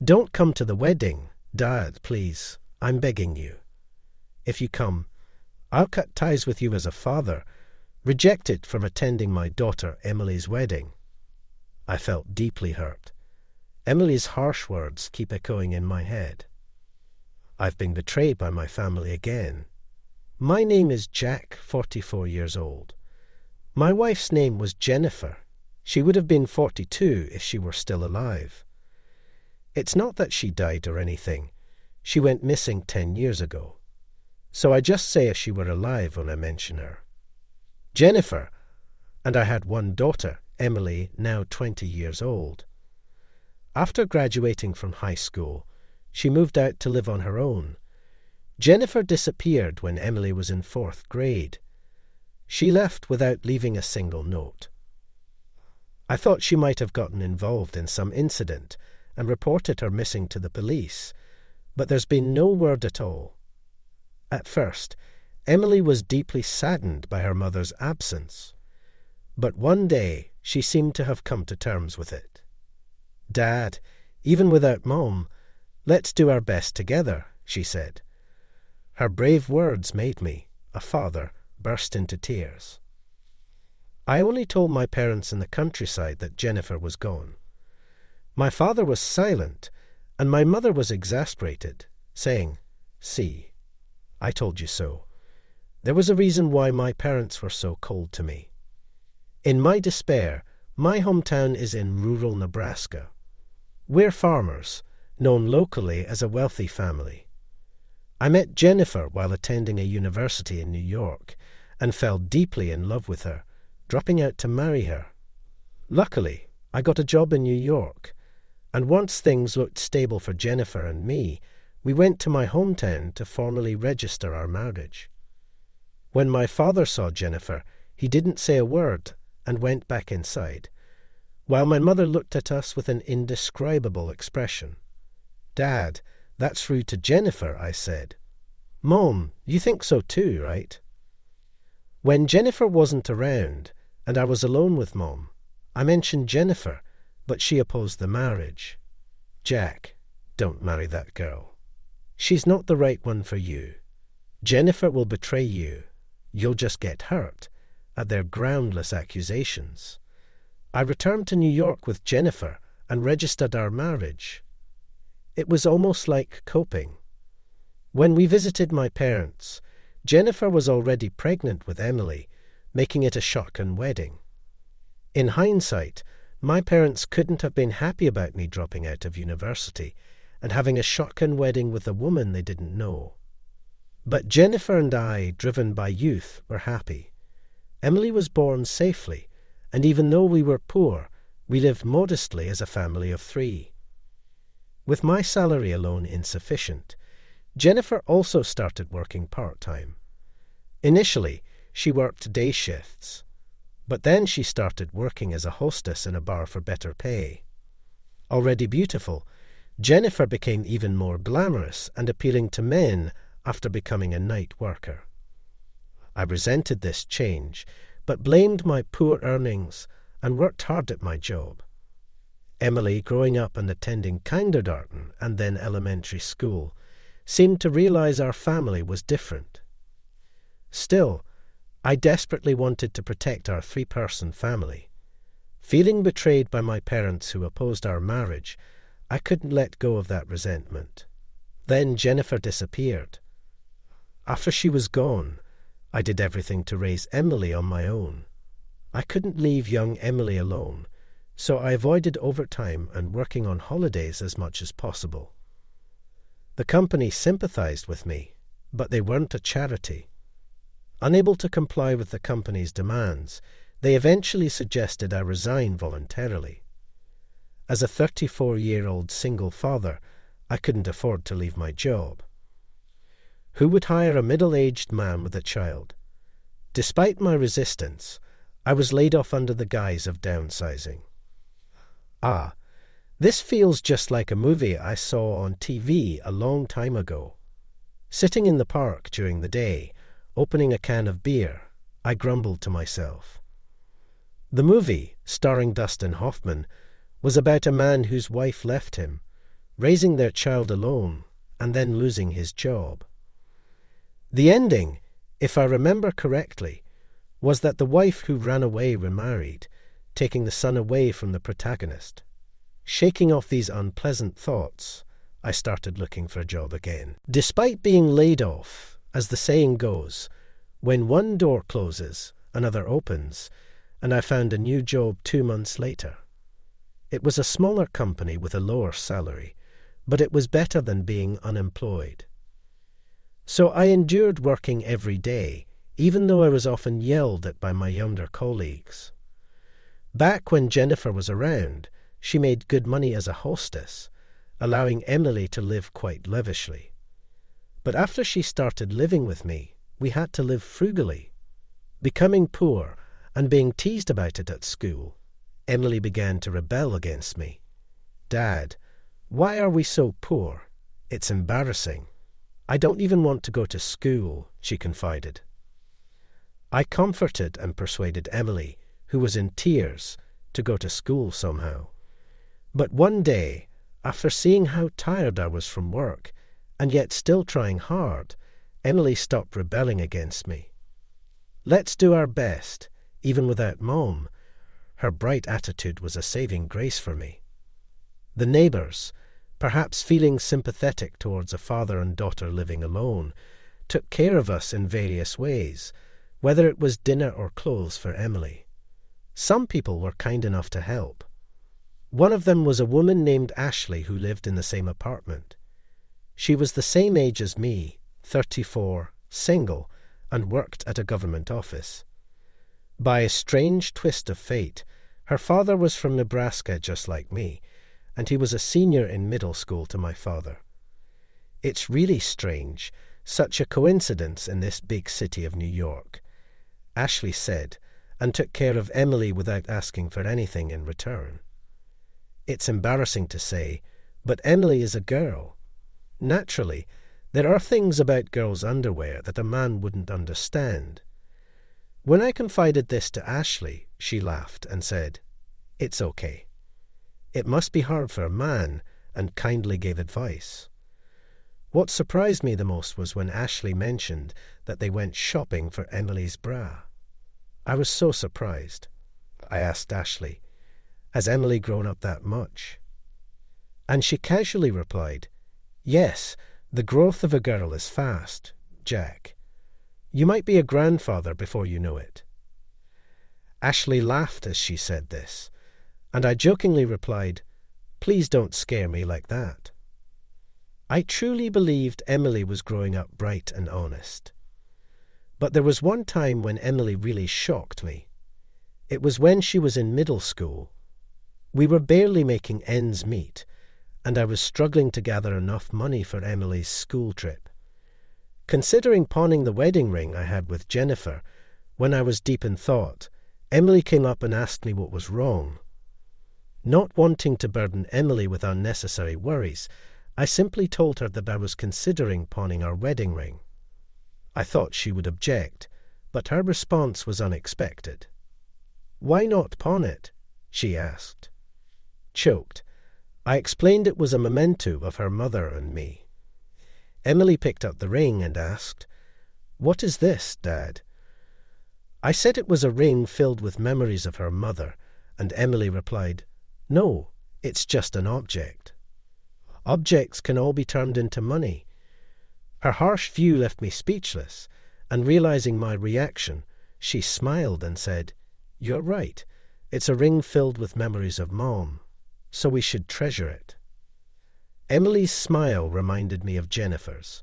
Don't come to the wedding, Dad, please. I'm begging you. If you come, I'll cut ties with you as a father, rejected from attending my daughter Emily's wedding. I felt deeply hurt. Emily's harsh words keep echoing in my head. I've been betrayed by my family again. My name is Jack, 44 years old. My wife's name was Jennifer. She would have been 42 if she were still alive. It's not that she died or anything. She went missing 10 years ago. So I just say if she were alive when I mention her. Jennifer! And I had one daughter, Emily, now 20 years old. After graduating from high school, she moved out to live on her own. Jennifer disappeared when Emily was in 4th grade. She left without leaving a single note. I thought she might have gotten involved in some incident and reported her missing to the police, but there's been no word at all. At first, Emily was deeply saddened by her mother's absence, but one day she seemed to have come to terms with it. Dad, even without Mom, let's do our best together, she said. Her brave words made me, a father, burst into tears. I only told my parents in the countryside that Jennifer was gone. My father was silent, and my mother was exasperated, saying, "See, I told you so." There was a reason why my parents were so cold to me. In my despair, my hometown is in rural Nebraska. We're farmers, known locally as a wealthy family. I met Jennifer while attending a university in New York and fell deeply in love with her, dropping out to marry her. Luckily, I got a job in New York, and once things looked stable for Jennifer and me, we went to my hometown to formally register our marriage. When my father saw Jennifer, he didn't say a word and went back inside, while my mother looked at us with an indescribable expression. "Dad, that's rude to Jennifer," I said. "Mom, you think so too, right?" When Jennifer wasn't around, and I was alone with Mom, I mentioned Jennifer, but she opposed the marriage. "Jack, don't marry that girl. She's not the right one for you. Jennifer will betray you. You'll just get hurt at their groundless accusations." I returned to New York with Jennifer and registered our marriage. It was almost like coping. When we visited my parents, Jennifer was already pregnant with Emily, making it a shotgun wedding. In hindsight, my parents couldn't have been happy about me dropping out of university and having a shotgun wedding with a woman they didn't know. But Jennifer and I, driven by youth, were happy. Emily was born safely, and even though we were poor, we lived modestly as a family of 3. With my salary alone insufficient, Jennifer also started working part-time. Initially, she worked day shifts, but then she started working as a hostess in a bar for better pay. Already beautiful, Jennifer became even more glamorous and appealing to men after becoming a night worker. I resented this change, but blamed my poor earnings and worked hard at my job. Emily, growing up and attending kindergarten and then elementary school, seemed to realize our family was different. Still, I desperately wanted to protect our 3-person family. Feeling betrayed by my parents who opposed our marriage, I couldn't let go of that resentment. Then Jennifer disappeared. After she was gone, I did everything to raise Emily on my own. I couldn't leave young Emily alone, so I avoided overtime and working on holidays as much as possible. The company sympathized with me, but they weren't a charity. Unable to comply with the company's demands, they eventually suggested I resign voluntarily. As a 34-year-old single father, I couldn't afford to leave my job. Who would hire a middle-aged man with a child? Despite my resistance, I was laid off under the guise of downsizing. This feels just like a movie I saw on TV a long time ago. Sitting in the park during the day, opening a can of beer, I grumbled to myself. The movie, starring Dustin Hoffman, was about a man whose wife left him, raising their child alone and then losing his job. The ending, if I remember correctly, was that the wife who ran away remarried, taking the son away from the protagonist. Shaking off these unpleasant thoughts, I started looking for a job again. Despite being laid off, as the saying goes, when one door closes, another opens, and I found a new job 2 months later. It was a smaller company with a lower salary, but it was better than being unemployed. So I endured working every day, even though I was often yelled at by my younger colleagues. Back when Jennifer was around, she made good money as a hostess, allowing Emily to live quite lavishly. But after she started living with me, we had to live frugally. Becoming poor and being teased about it at school, Emily began to rebel against me. "Dad, why are we so poor? It's embarrassing. I don't even want to go to school," she confided. I comforted and persuaded Emily, who was in tears, to go to school somehow. But one day, after seeing how tired I was from work, and yet still trying hard, Emily stopped rebelling against me. "Let's do our best, even without Mom." Her bright attitude was a saving grace for me. The neighbours, perhaps feeling sympathetic towards a father and daughter living alone, took care of us in various ways, whether it was dinner or clothes for Emily. Some people were kind enough to help. One of them was a woman named Ashley who lived in the same apartment. She was the same age as me, 34, single, and worked at a government office. By a strange twist of fate, her father was from Nebraska just like me, and he was a senior in middle school to my father. It's really strange, such a coincidence in this big city of New York, Ashley said, and took care of Emily without asking for anything in return. It's embarrassing to say, but Emily is a girl. Naturally, there are things about girls' underwear that a man wouldn't understand. When I confided this to Ashley, she laughed and said, "It's okay. It must be hard for a man," and kindly gave advice. What surprised me the most was when Ashley mentioned that they went shopping for Emily's bra. I was so surprised. I asked Ashley, "Has Emily grown up that much?" And she casually replied, "Yes, the growth of a girl is fast, Jack. You might be a grandfather before you know it." Ashley laughed as she said this, and I jokingly replied, "Please don't scare me like that." I truly believed Emily was growing up bright and honest. But there was one time when Emily really shocked me. It was when she was in middle school. We were barely making ends meet, and I was struggling to gather enough money for Emily's school trip. Considering pawning the wedding ring I had with Jennifer, when I was deep in thought, Emily came up and asked me what was wrong. Not wanting to burden Emily with unnecessary worries, I simply told her that I was considering pawning our wedding ring. I thought she would object, but her response was unexpected. "Why not pawn it?" she asked. Choked, I explained it was a memento of her mother and me. Emily picked up the ring and asked, "What is this, Dad?" I said it was a ring filled with memories of her mother, and Emily replied, "No, it's just an object. Objects can all be turned into money." Her harsh view left me speechless, and realizing my reaction, she smiled and said, "You're right. It's a ring filled with memories of Mom, so we should treasure it." Emily's smile reminded me of Jennifer's.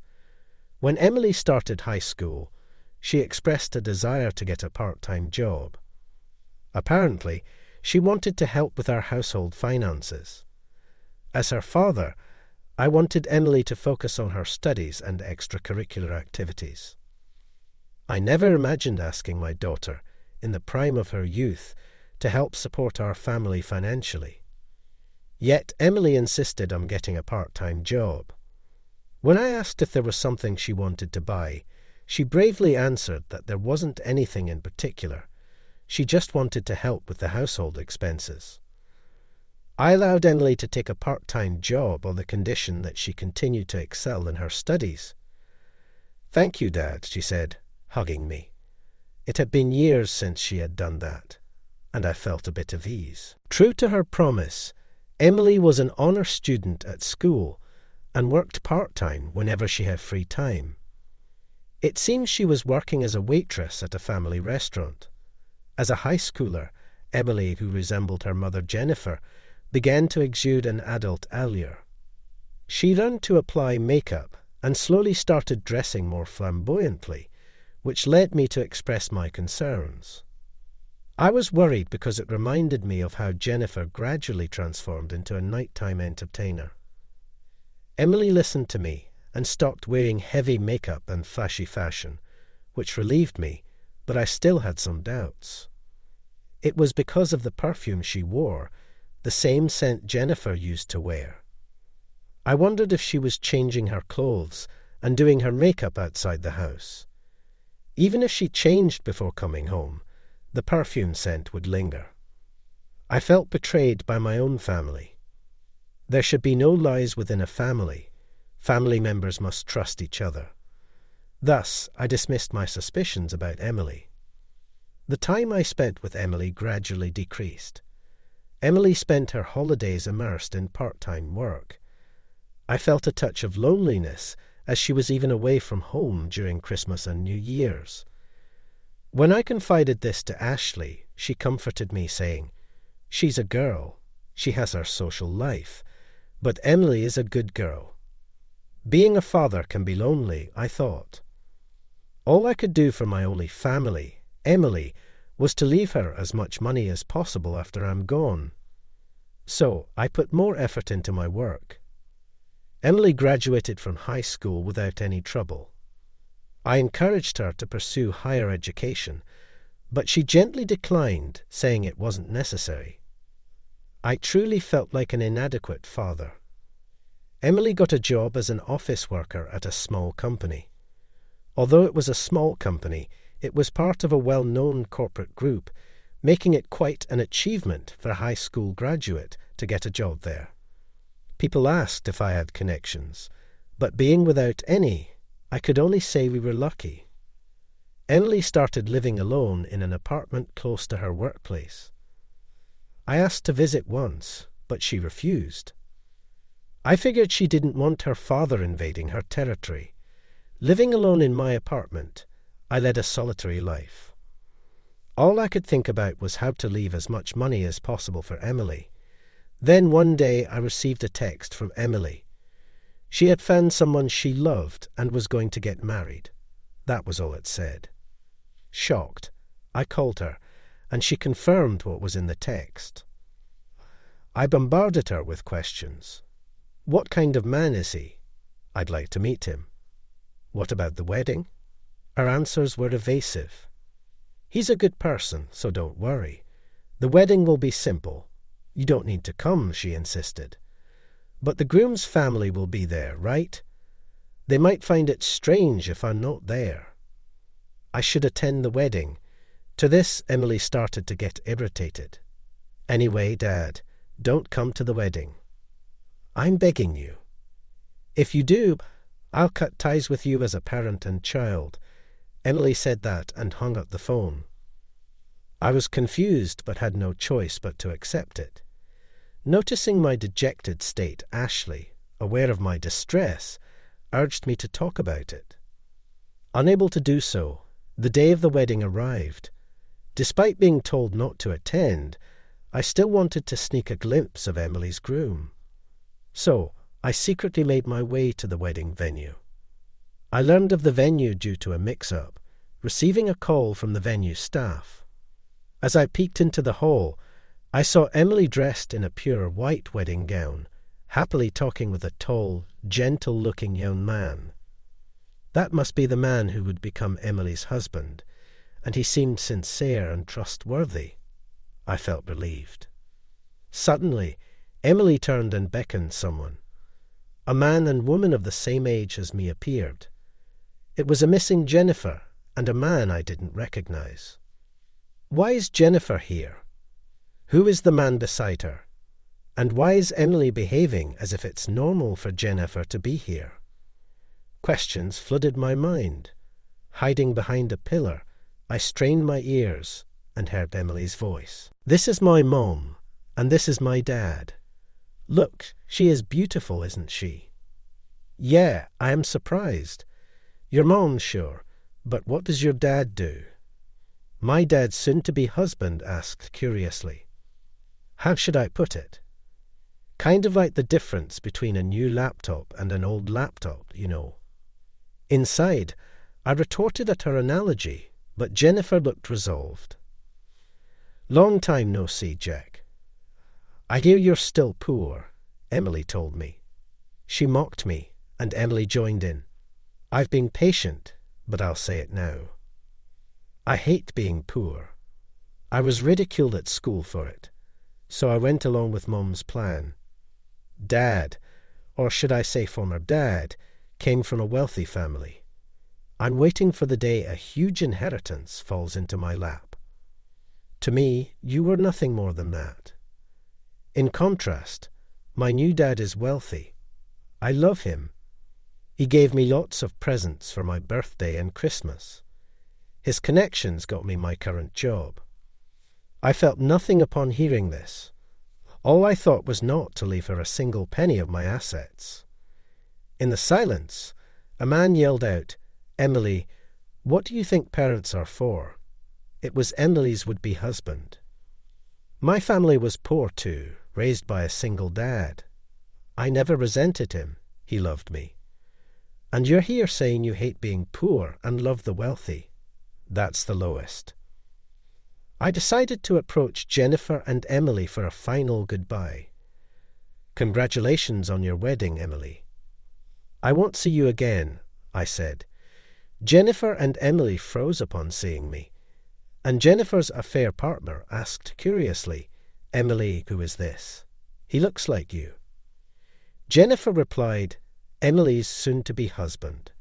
When Emily started high school, she expressed a desire to get a part-time job. Apparently, she wanted to help with our household finances. As her father, I wanted Emily to focus on her studies and extracurricular activities. I never imagined asking my daughter, in the prime of her youth, to help support our family financially. Yet Emily insisted on getting a part-time job. When I asked if there was something she wanted to buy, she bravely answered that there wasn't anything in particular. She just wanted to help with the household expenses. I allowed Emily to take a part-time job on the condition that she continued to excel in her studies. "Thank you, Dad," she said, hugging me. It had been years since she had done that, and I felt a bit of ease. True to her promise, Emily was an honour student at school and worked part-time whenever she had free time. It seems she was working as a waitress at a family restaurant. As a high schooler, Emily, who resembled her mother Jennifer, began to exude an adult allure. She learned to apply makeup and slowly started dressing more flamboyantly, which led me to express my concerns. I was worried because it reminded me of how Jennifer gradually transformed into a nighttime entertainer. Emily listened to me and stopped wearing heavy makeup and flashy fashion, which relieved me, but I still had some doubts. It was because of the perfume she wore, the same scent Jennifer used to wear. I wondered if she was changing her clothes and doing her makeup outside the house. Even if she changed before coming home, the perfume scent would linger. I felt betrayed by my own family. There should be no lies within a family. Family members must trust each other. Thus, I dismissed my suspicions about Emily. The time I spent with Emily gradually decreased. Emily spent her holidays immersed in part-time work. I felt a touch of loneliness as she was even away from home during Christmas and New Year's. When I confided this to Ashley, she comforted me, saying, "She's a girl. She has her social life. But Emily is a good girl." Being a father can be lonely, I thought. All I could do for my only family, Emily, was to leave her as much money as possible after I'm gone. So I put more effort into my work. Emily graduated from high school without any trouble. I encouraged her to pursue higher education, but she gently declined, saying it wasn't necessary. I truly felt like an inadequate father. Emily got a job as an office worker at a small company. Although it was a small company, it was part of a well-known corporate group, making it quite an achievement for a high school graduate to get a job there. People asked if I had connections, but being without any, I could only say we were lucky. Emily started living alone in an apartment close to her workplace. I asked to visit once, but she refused. I figured she didn't want her father invading her territory. Living alone in my apartment, I led a solitary life. All I could think about was how to leave as much money as possible for Emily. Then one day I received a text from Emily. She had found someone she loved and was going to get married. That was all it said. Shocked, I called her, and she confirmed what was in the text. I bombarded her with questions. What kind of man is he? I'd like to meet him. What about the wedding? Her answers were evasive. He's a good person, so don't worry. The wedding will be simple. You don't need to come, she insisted. But the groom's family will be there, right? They might find it strange if I'm not there. I should attend the wedding. To this, Emily started to get irritated. Anyway, Dad, don't come to the wedding. I'm begging you. If you do, I'll cut ties with you as a parent and child. Emily said that and hung up the phone. I was confused but had no choice but to accept it. Noticing my dejected state, Ashley, aware of my distress, urged me to talk about it. Unable to do so, the day of the wedding arrived. Despite being told not to attend, I still wanted to sneak a glimpse of Emily's groom. So, I secretly made my way to the wedding venue. I learned of the venue due to a mix-up, receiving a call from the venue staff. As I peeked into the hall, I saw Emily dressed in a pure white wedding gown, happily talking with a tall, gentle-looking young man. That must be the man who would become Emily's husband, and he seemed sincere and trustworthy. I felt relieved. Suddenly, Emily turned and beckoned someone. A man and woman of the same age as me appeared. It was a missing Jennifer and a man I didn't recognize. Why is Jennifer here? Who is the man beside her? And why is Emily behaving as if it's normal for Jennifer to be here? Questions flooded my mind. Hiding behind a pillar, I strained my ears and heard Emily's voice. "This is my mom, and this is my dad. Look, she is beautiful, isn't she?" "Yeah, I am surprised. Your mom, sure, but what does your dad do?" My dad's soon-to-be husband asked curiously. How should I put it? Kind of like the difference between a new laptop and an old laptop, you know. Inside, I retorted at her analogy, but Jennifer looked resolved. "Long time no see, Jack. I hear you're still poor," Emily told me. She mocked me, and Emily joined in. "I've been patient, but I'll say it now. I hate being poor. I was ridiculed at school for it, so I went along with Mum's plan. Dad, or should I say former dad, came from a wealthy family. I'm waiting for the day a huge inheritance falls into my lap. To me, you were nothing more than that. In contrast, my new dad is wealthy. I love him. He gave me lots of presents for my birthday and Christmas. His connections got me my current job. I felt nothing upon hearing this. All I thought was not to leave her a single penny of my assets. In the silence, a man yelled out, "Emily, what do you think parents are for?" It was Emily's would-be husband. My family was poor too, raised by a single dad. I never resented him. He loved me. And you're here saying you hate being poor and love the wealthy. That's the lowest. I decided to approach Jennifer and Emily for a final goodbye. "Congratulations on your wedding, Emily." "I won't see you again," I said. Jennifer and Emily froze upon seeing me, and Jennifer's affair partner asked curiously, "Emily, who is this? He looks like you." Jennifer replied, "Emily's soon-to-be husband."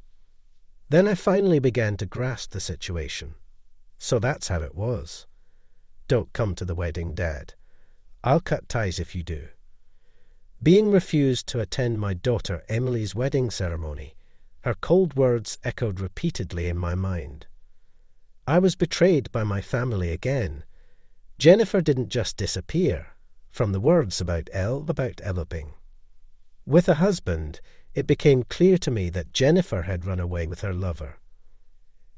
Then I finally began to grasp the situation. So that's how it was. Don't come to the wedding, Dad. I'll cut ties if you do. Being refused to attend my daughter Emily's wedding ceremony, her cold words echoed repeatedly in my mind. I was betrayed by my family again. Jennifer didn't just disappear, from the words about eloping. With a husband, it became clear to me that Jennifer had run away with her lover.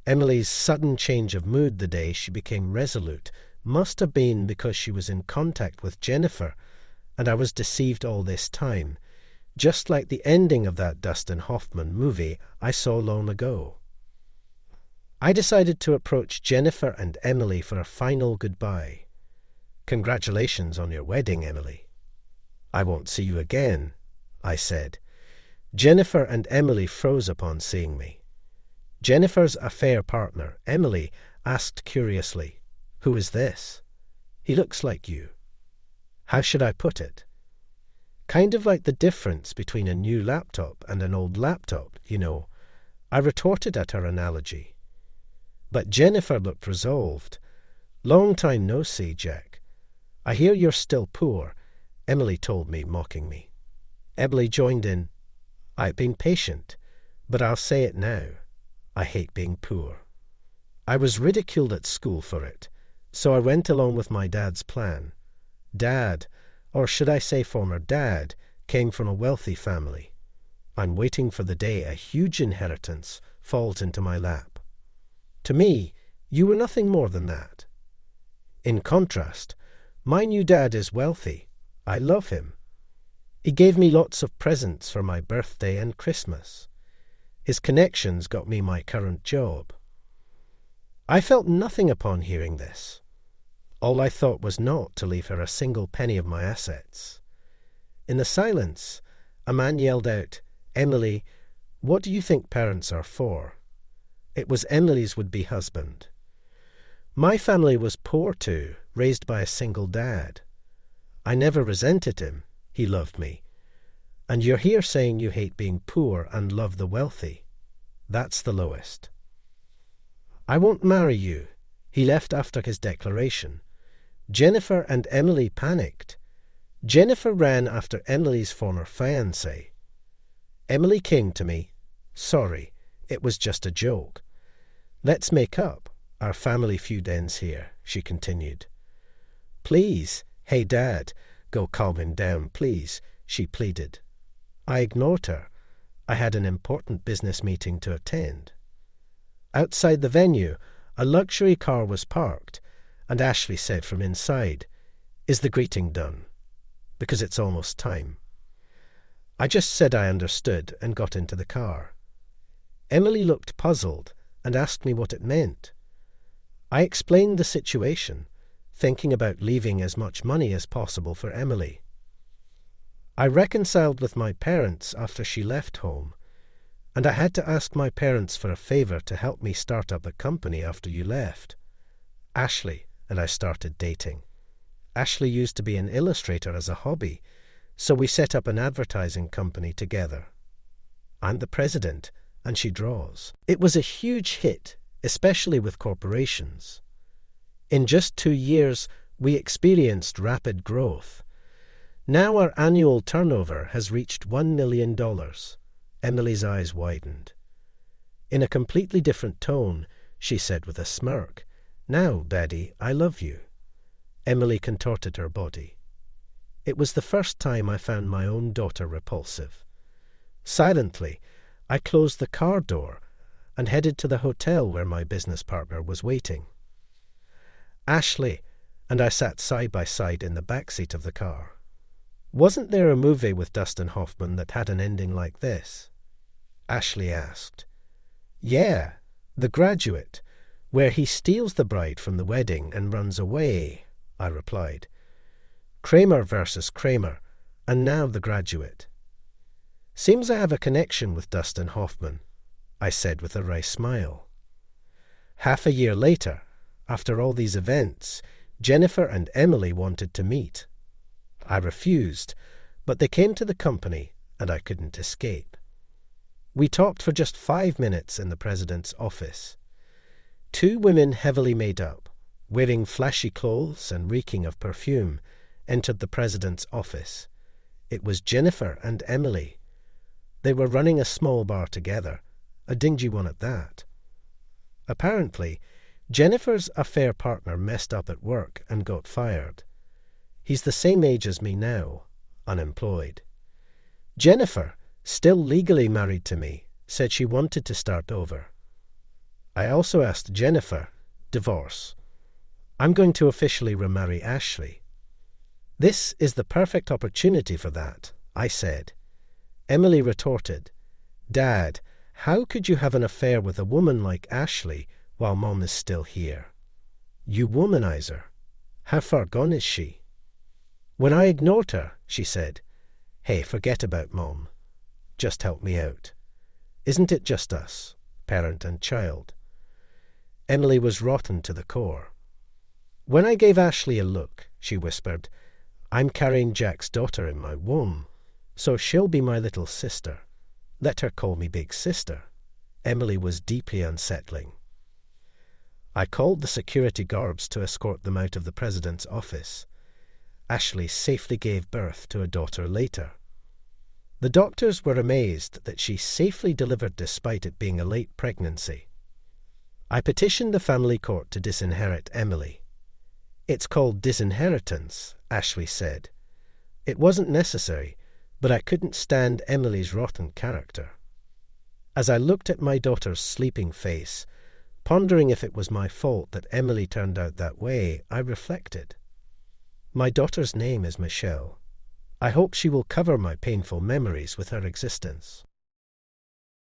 Emily's sudden change of mood the day she became resolute must have been because she was in contact with Jennifer, and I was deceived all this time, just like the ending of that Dustin Hoffman movie I saw long ago. I decided to approach Jennifer and Emily for a final goodbye. "Congratulations on your wedding, Emily." "I won't see you again," I said. Jennifer and Emily froze upon seeing me. Jennifer's affair partner, Emily, asked curiously, "Who is this? He looks like you." How should I put it? Kind of like the difference between a new laptop and an old laptop, you know. I retorted at her analogy. But Jennifer looked resolved. "Long time no see, Jack. I hear you're still poor," Emily told me, mocking me. Emily joined in. "I've been patient, but I'll say it now. I hate being poor. I was ridiculed at school for it, so I went along with my dad's plan. Dad, or should I say former dad, came from a wealthy family. I'm waiting for the day a huge inheritance falls into my lap. To me, you were nothing more than that. In contrast, my new dad is wealthy. I love him. He gave me lots of presents for my birthday and Christmas. His connections got me my current job." I felt nothing upon hearing this. All I thought was not to leave her a single penny of my assets. In the silence, a man yelled out, "Emily, what do you think parents are for?" It was Emily's would-be husband. My family was poor too, raised by a single dad. I never resented him. He loved me. And you're here saying you hate being poor and love the wealthy. That's the lowest. "I won't marry you." He left after his declaration. Jennifer and Emily panicked. Jennifer ran after Emily's former fiancé. Emily came to me. Sorry, it was just a joke. Let's make up. Our family feud ends here, she continued. Please, hey Dad, go calm him down, please, she pleaded. I ignored her. I had an important business meeting to attend. Outside the venue, a luxury car was parked, and Ashley said from inside, "Is the greeting done? Because it's almost time." I just said I understood and got into the car. Emily looked puzzled and asked me what it meant. I explained the situation, thinking about leaving as much money as possible for Emily. I reconciled with my parents after she left home, and I had to ask my parents for a favor to help me start up a company after you left. Ashley and I started dating. Ashley used to be an illustrator as a hobby, so we set up an advertising company together. I'm the president, and she draws. It was a huge hit, especially with corporations. In just 2 years, we experienced rapid growth. Now our annual turnover has reached $1 million. Emily's eyes widened. In a completely different tone, she said with a smirk, "Now, Daddy, I love you." Emily contorted her body. It was the first time I found my own daughter repulsive. Silently, I closed the car door and headed to the hotel where my business partner was waiting. Ashley and I sat side by side in the back seat of the car. Wasn't there a movie with Dustin Hoffman that had an ending like this? Ashley asked. Yeah, The Graduate, where he steals the bride from the wedding and runs away, I replied. Kramer versus Kramer, and now The Graduate. Seems I have a connection with Dustin Hoffman, I said with a wry smile. Half a year later, after all these events, Jennifer and Emily wanted to meet. I refused, but they came to the company and I couldn't escape. We talked for just 5 minutes in the president's office. 2 women heavily made up, wearing flashy clothes and reeking of perfume, entered the president's office. It was Jennifer and Emily. They were running a small bar together, a dingy one at that. Apparently, Jennifer's affair partner messed up at work and got fired. He's the same age as me now, unemployed. Jennifer, still legally married to me, said she wanted to start over. I also asked Jennifer, divorce. I'm going to officially remarry Ashley. This is the perfect opportunity for that, I said. Emily retorted, Dad, how could you have an affair with a woman like Ashley while Mom is still here? You womanizer. How far gone is she? When I ignored her, she said, Hey, forget about Mom. Just help me out. Isn't it just us, parent and child? Emily was rotten to the core. When I gave Ashley a look, she whispered, I'm carrying Jack's daughter in my womb, so she'll be my little sister. Let her call me Big Sister. Emily was deeply unsettling. I called the security guards to escort them out of the president's office. Ashley safely gave birth to a daughter later. The doctors were amazed that she safely delivered despite it being a late pregnancy. I petitioned the family court to disinherit Emily. It's called disinheritance, Ashley said. It wasn't necessary, but I couldn't stand Emily's rotten character. As I looked at my daughter's sleeping face, pondering if it was my fault that Emily turned out that way, I reflected. My daughter's name is Michelle. I hope she will cover my painful memories with her existence.